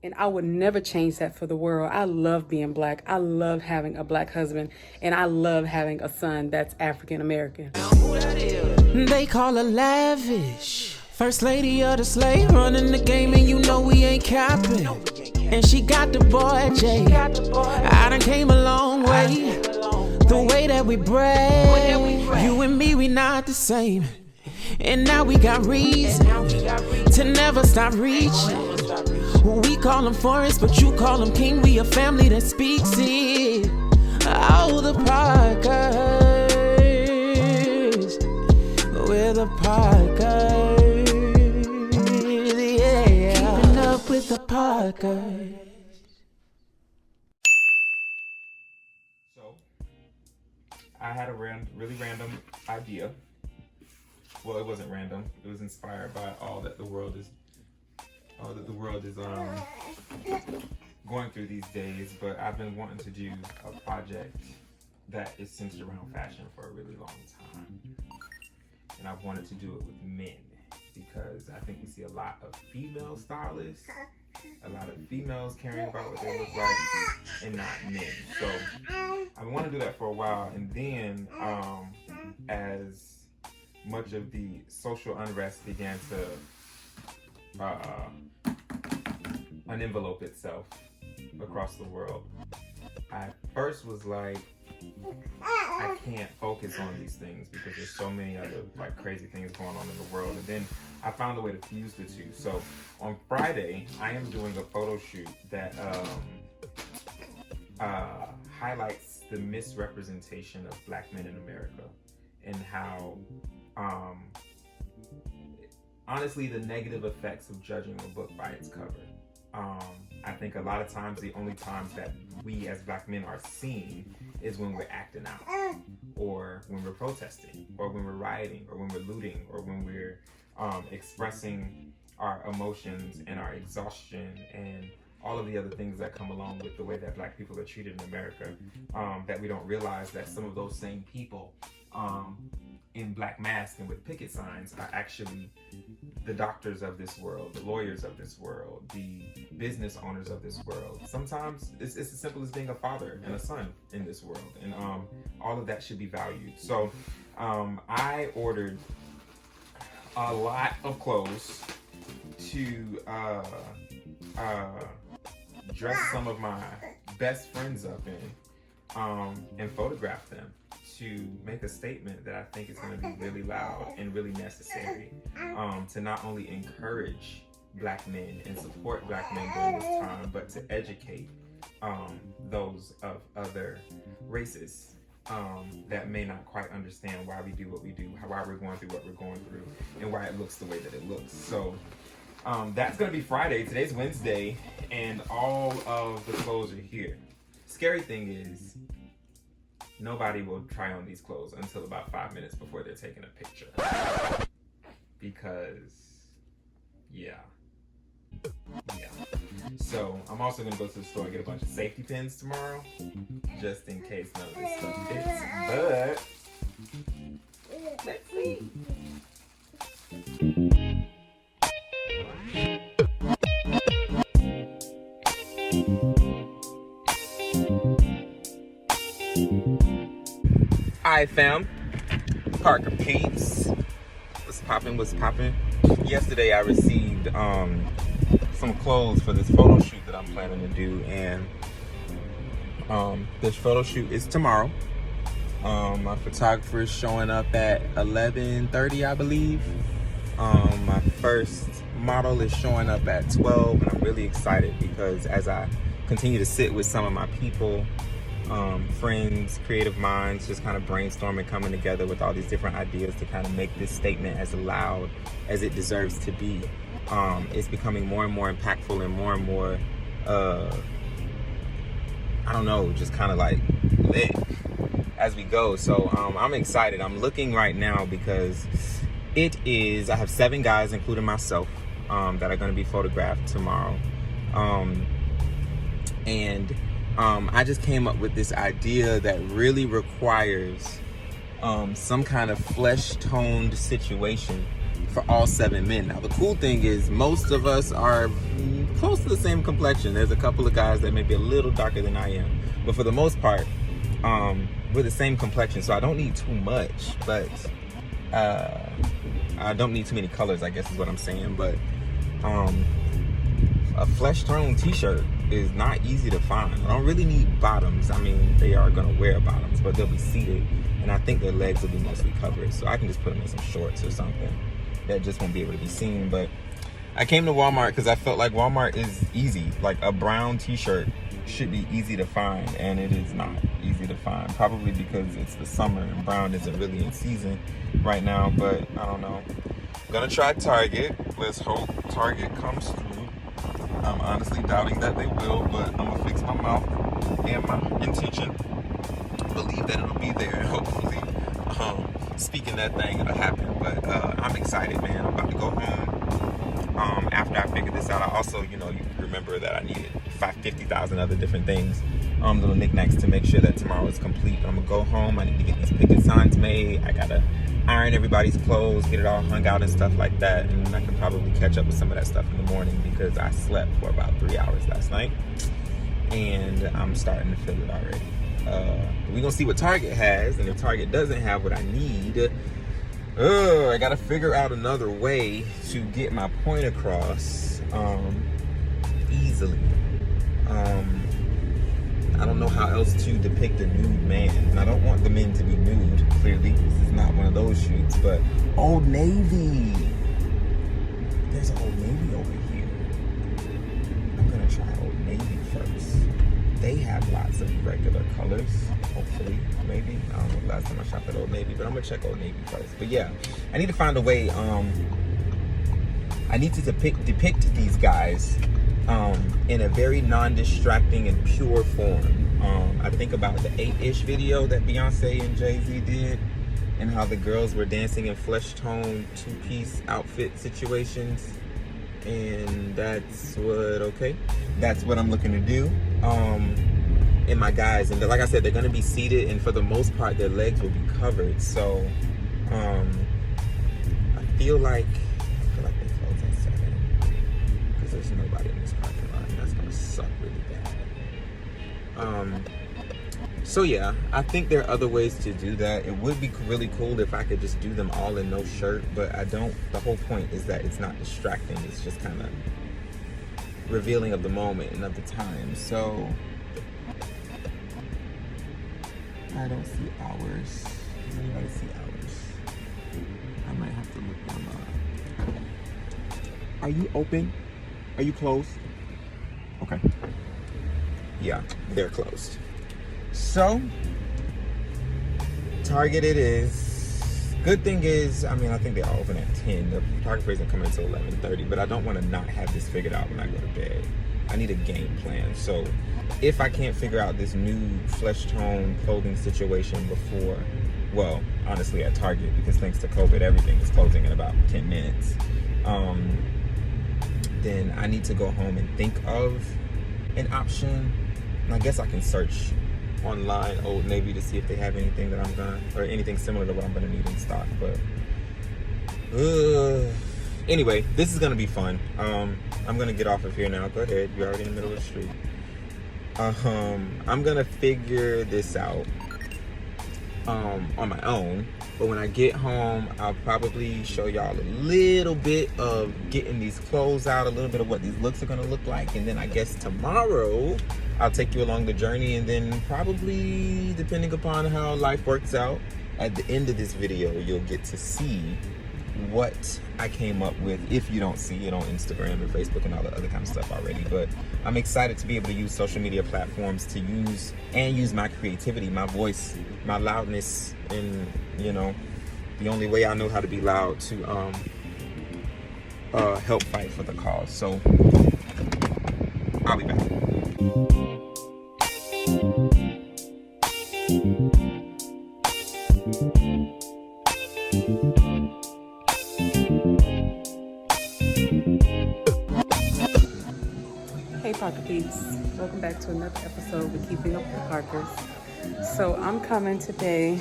And I would never change that for the world. I love being black. I love having a black husband. And I love having a son that's African American. They call her lavish. First lady of the slave, running the game, and you know we ain't capping. And she got the boy Jay. I done came a long way. The way that we brag, you and me, we not the same. And now we got reason to never stop reaching. We call them forest, but you call them king. We a family that speaks it. Oh, the Parkers, we're the Parkers, yeah. Keeping up with the Parkers. So, I had a really random idea. Well, it wasn't random. It was inspired by all that the world is going through these days. But I've been wanting to do a project that is centered around fashion for a really long time, and I've wanted to do it with men because I think we see a lot of female stylists, a lot of females caring about what they look like, and not men. So I want to do that for a while, and then as much of the social unrest began to unenvelope itself across the world, I first was like, I can't focus on these things because there's so many other like crazy things going on in the world. And then I found a way to fuse the two. So on Friday, I am doing a photo shoot that highlights the misrepresentation of black men in America and how honestly, the negative effects of judging a book by its cover. I think a lot of times the only times that we as black men are seen is when we're acting out, or when we're protesting, or when we're rioting, or when we're looting, or when we're expressing our emotions and our exhaustion and all of the other things that come along with the way that black people are treated in America, that we don't realize that some of those same people in black masks and with picket signs are actually the doctors of this world, the lawyers of this world, the business owners of this world. Sometimes it's as simple as being a father and a son in this world, and all of that should be valued. So I ordered a lot of clothes to dress some of my best friends up in and photograph them, to make a statement that I think is going to be really loud and really necessary, to not only encourage black men and support black men during this time, but to educate those of other races that may not quite understand why we do what we do, why we're going through what we're going through, and why it looks the way that it looks. So that's going to be Friday. Today's Wednesday, and all of the clothes are here. Scary thing is, nobody will try on these clothes until about 5 minutes before they're taking a picture. Because, yeah. So, I'm also going to go to the store and get a bunch of safety pins tomorrow, just in case none of this stuff fits. But, let's see. Hi fam, Parker Peeps. What's poppin'? Yesterday I received some clothes for this photo shoot that I'm planning to do, and this photo shoot is tomorrow. My photographer is showing up at 11:30, I believe. My first model is showing up at 12, and I'm really excited because as I continue to sit with some of my people, friends, creative minds, just kind of brainstorming, coming together with all these different ideas to kind of make this statement as loud as it deserves to be. It's becoming more and more impactful and more I don't know, just kind of like lit as we go. So I'm excited. I'm looking right now because I have 7 guys, including myself, that are going to be photographed tomorrow. I just came up with this idea that really requires some kind of flesh-toned situation for all 7 men. Now, the cool thing is most of us are close to the same complexion. There's a couple of guys that may be a little darker than I am, but for the most part, we're the same complexion, so I don't need too much, but I don't need too many colors, I guess is what I'm saying. But a flesh tone t-shirt is not easy to find. I don't really need bottoms. I mean, they are gonna wear bottoms, but they'll be seated, and I think their legs will be mostly covered, so I can just put them in some shorts or something that just won't be able to be seen. But I came to Walmart because I felt like Walmart is easy. Like a brown t-shirt should be easy to find, and it is not easy to find, probably because it's the summer and brown isn't really in season right now. But I don't know, I'm gonna try Target. Let's hope Target comes through. I'm honestly doubting that they will, but I'm gonna fix my mouth and my intention, believe that it'll be there, and hopefully speaking that thing, it'll happen. But I'm excited, man. I'm about to go home after I figure this out. I also, you remember that I needed 50,000 other different things, little knickknacks to make sure that tomorrow is complete. But I'm gonna go home. I need to get these picket signs made. I gotta iron everybody's clothes, get it all hung out and stuff like that, and I can probably catch up with some of that stuff in the morning because I slept for about 3 hours last night, and I'm starting to feel it already. We're gonna see what Target has, and if Target doesn't have what I need, I gotta figure out another way to get my point across easily. I don't know how else to depict a nude man, and I don't want the men to be nude, clearly. This is not one of those shoots, but Old Navy. There's an Old Navy over here. I'm gonna try Old Navy first. They have lots of regular colors, hopefully, maybe. I don't know the last time I shopped at Old Navy, but I'm gonna check Old Navy first. But yeah, I need to find a way, I need to depict these guys in a very non-distracting and pure form. I think about the 8-ish video that Beyonce and Jay-Z did, and how the girls were dancing in flesh tone 2-piece outfit situations, and that's what I'm looking to do in my guys. And like I said, they're going to be seated, and for the most part their legs will be covered, so I feel like they close at 7 because there's nobody in this parking lot, and that's going to suck really bad. So yeah, I think there are other ways to do that. It would be really cool if I could just do them all in no shirt, but I don't. The whole point is that it's not distracting. It's just kind of revealing of the moment and of the time. So I don't see hours. Does anybody see hours? I might have to look them up. Are you open? Are you closed? Okay. Yeah, they're closed. So, Target it is. Good thing is, I mean, I think they are open at 10. The photographer isn't coming until 11:30, but I don't want to not have this figured out when I go to bed. I need a game plan. So, if I can't figure out this new flesh tone clothing situation before, well, honestly at Target, because thanks to COVID, everything is closing in about 10 minutes, then I need to go home and think of an option. And I guess I can search online Old Navy to see if they have anything that or anything similar to what I'm gonna need in stock. But anyway, this is gonna be fun. I'm gonna get off of here now. Go ahead, you're already in the middle of the street. I'm gonna figure this out on my own, but when I get home, I'll probably show y'all a little bit of getting these clothes out, a little bit of what these looks are gonna look like, and then I guess tomorrow I'll take you along the journey, and then probably, depending upon how life works out, at the end of this video, you'll get to see what I came up with, if you don't see it on Instagram and Facebook and all the other kind of stuff already. But I'm excited to be able to use social media platforms to use my creativity, my voice, my loudness, and the only way I know how to be loud to help fight for the cause. So I'll be back. Hey Parker Peeps, welcome back to another episode of Keeping Up with the Parkers. So I'm coming today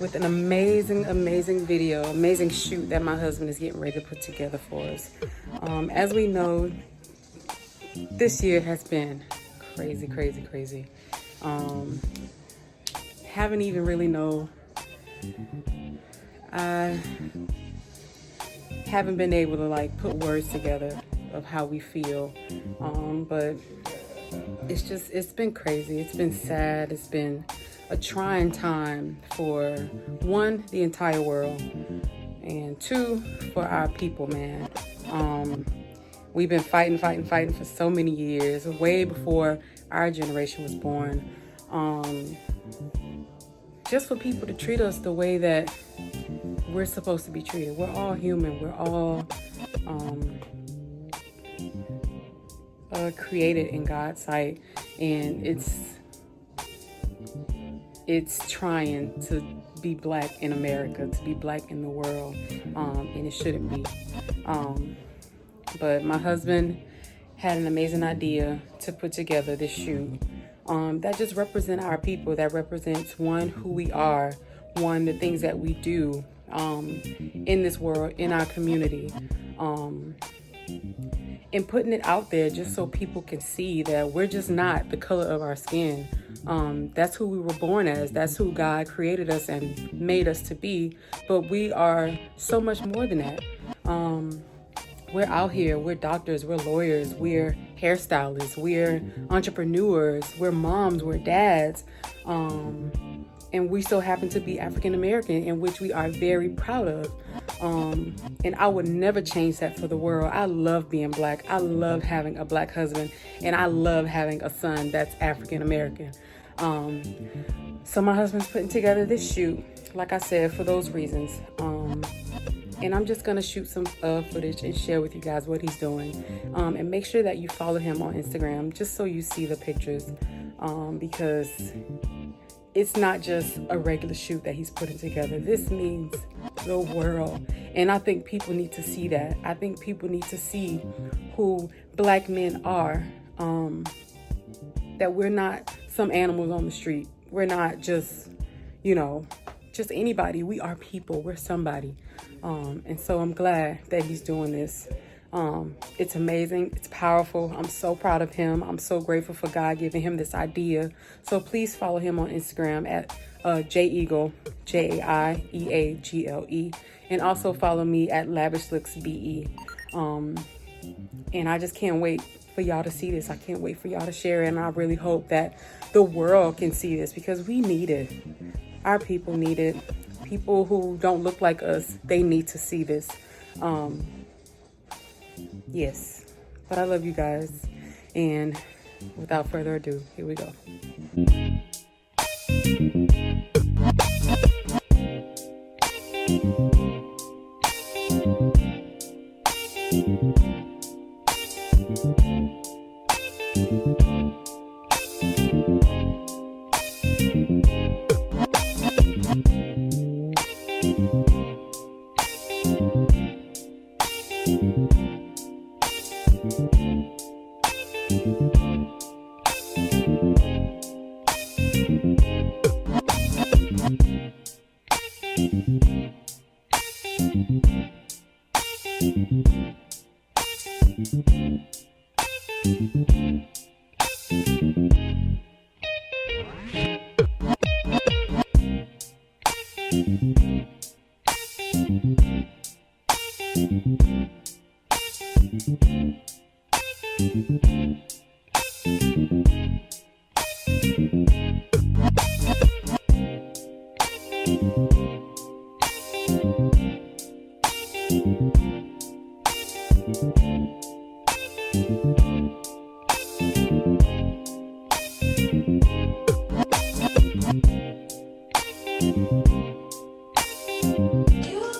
with an amazing video, amazing shoot that my husband is getting ready to put together for us. As we know, this year has been crazy, crazy, crazy. Haven't even really I haven't been able to like put words together of how we feel. But it's been crazy. It's been sad. It's been a trying time for one, the entire world, and two, for our people, man. We've been fighting for so many years, way before our generation was born. Just for people to treat us the way that we're supposed to be treated. We're all human. We're all created in God's sight, and it's trying to be black in America, to be black in the world, and it shouldn't be. But my husband had an amazing idea to put together this shoot that just represent our people, that represents one, who we are, one, the things that we do in this world, in our community, and putting it out there just so people can see that we're just not the color of our skin. That's who we were born as. That's who God created us and made us to be. But we are so much more than that. We're out here. We're doctors. We're lawyers. We're hairstylists. We're entrepreneurs. We're moms. We're dads. And we so happen to be African American, in which we are very proud of. And I would never change that for the world. I love being black. I love having a black husband, and I love having a son that's African American. So my husband's putting together this shoot, like I said, for those reasons. And I'm just gonna shoot some footage and share with you guys what he's doing. And make sure that you follow him on Instagram, just so you see the pictures, because it's not just a regular shoot that he's putting together. This means the world. And I think people need to see that. I think people need to see who black men are. That we're not some animals on the street. We're not just, just anybody. We are people. We're somebody. And so I'm glad that he's doing this. It's amazing. It's powerful. I'm so proud of him. I'm so grateful for God giving him this idea. So please follow him on Instagram at JAIEAGLE, JAIEAGLE, and also follow me at LavishLooksBE. And I just can't wait for y'all to see this. I can't wait for y'all to share it. And I really hope that the world can see this, because we need it. Our people need it. People who don't look like us, they need to see this. Yes, but I love you guys, and without further ado, here we go.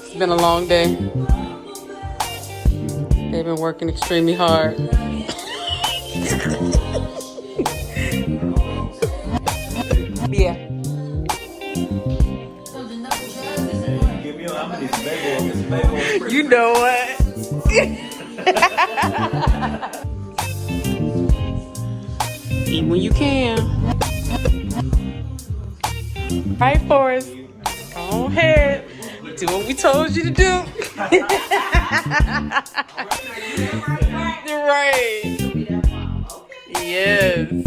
It's been a long day. They've been working extremely hard. Yeah. You know what? Eat when you can. Right, Forrest. Go ahead. Do what we told you to do. Right. is.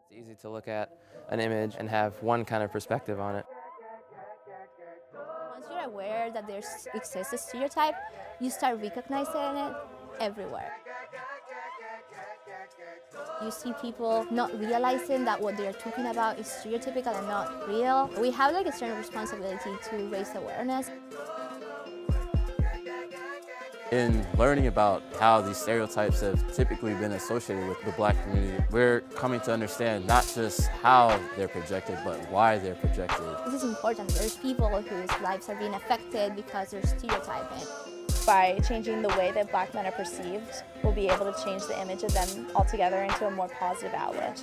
It's easy to look at an image and have one kind of perspective on it. Once you're aware that there exists a stereotype, you start recognizing it everywhere. You see people not realizing that what they're talking about is stereotypical and not real. We have like a certain responsibility to raise awareness. In learning about how these stereotypes have typically been associated with the Black community, we're coming to understand not just how they're projected, but why they're projected. This is important. There's people whose lives are being affected because they're stereotyping. By changing the way that Black men are perceived, we'll be able to change the image of them altogether into a more positive outlook.